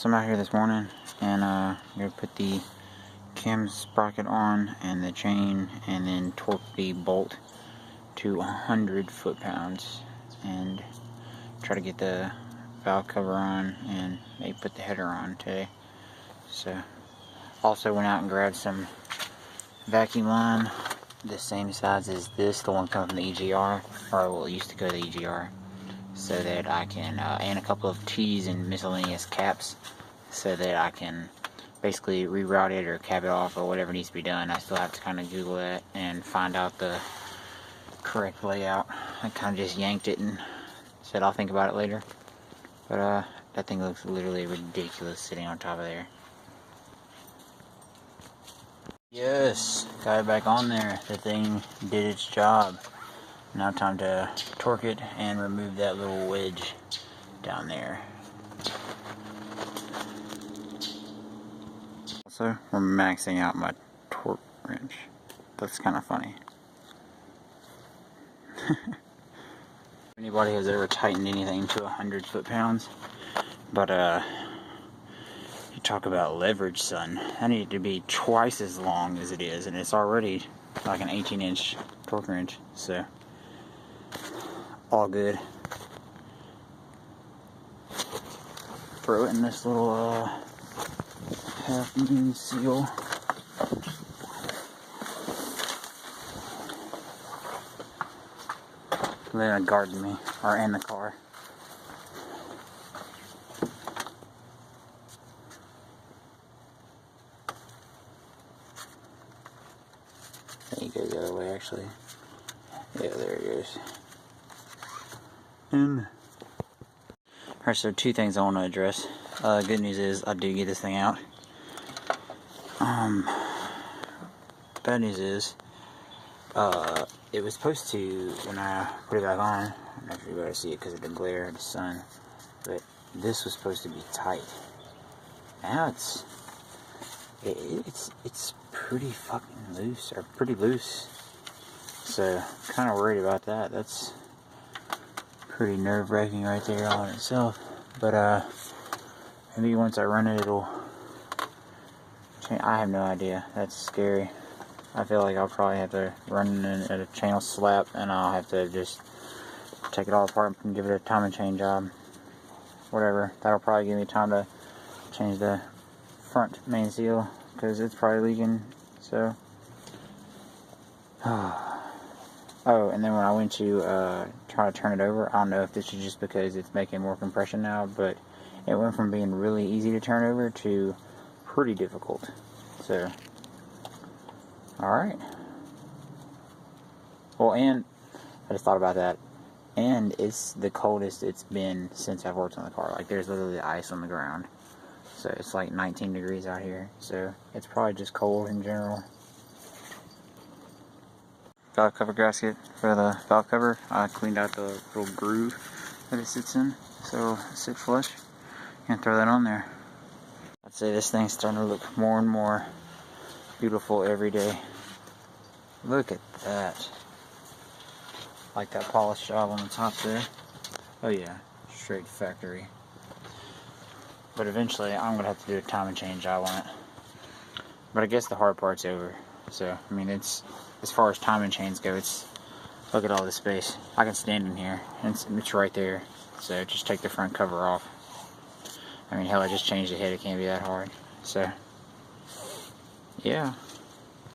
So I'm out here this morning, and I'm going to put the cam sprocket on and the chain, and then torque the bolt to 100 foot-pounds, and try to get the valve cover on and maybe put the header on today. So also went out and grabbed some vacuum line, the same size as this, the one coming from the EGR, or well, it used to go to the EGR, so that I can, and a couple of T's and miscellaneous caps, so that I can basically reroute it or cap it off or whatever needs to be done. I still have to kind of Google it and find out the correct layout. I kind of just yanked it and said I'll think about it later. But that thing looks literally ridiculous sitting on top of there. Yes, got it back on there. The thing did its job. Now time to torque it and remove that little wedge down there. Also, we're maxing out my torque wrench. That's kind of funny. Anybody has ever tightened anything to 100 foot-pounds, but you talk about leverage, son. That needed to be twice as long as it is, and it's already like an 18-inch torque wrench, so all good. Throw it in this little half moon seal. They're gonna guard me, or in the car. I think it goes the other way, actually. Yeah, there it goes. And alright, so two things I want to address. Good news is I do get this thing out. Bad news is it was supposed to, when I put it back on, I don't know if you're able to see it because of the glare of the sun, but this was supposed to be tight. Now it's pretty fucking loose, or pretty loose. So I'm kind of worried about that. That's pretty nerve-wracking right there all in itself. But maybe once I run it, it'll change. I have no idea. That's scary. I feel like I'll probably have to run it at a channel slap, and I'll have to just take it all apart and give it a timing chain job. Whatever. That'll probably give me time to change the front main seal, because it's probably leaking. So oh, and then when I went to try to turn it over, I don't know if this is just because it's making more compression now, but it went from being really easy to turn over to pretty difficult. So alright. Well, and I just thought about that, and it's the coldest it's been since I've worked on the car. Like, there's literally ice on the ground. So it's like 19 degrees out here. So it's probably just cold in general. Valve cover gasket for the valve cover. I cleaned out the little groove that it sits in, so it'll sit flush. And throw that on there. I'd say this thing's starting to look more and more beautiful every day. Look at that. Like that polish job on the top there. Oh yeah, straight factory. But eventually I'm going to have to do a timing chain job on it. But I guess the hard part's over. So, I mean, it's, as far as timing chains go, it's, look at all this space. I can stand in here, and it's right there. So just take the front cover off. I mean, hell, I just changed the head, it can't be that hard. So, yeah.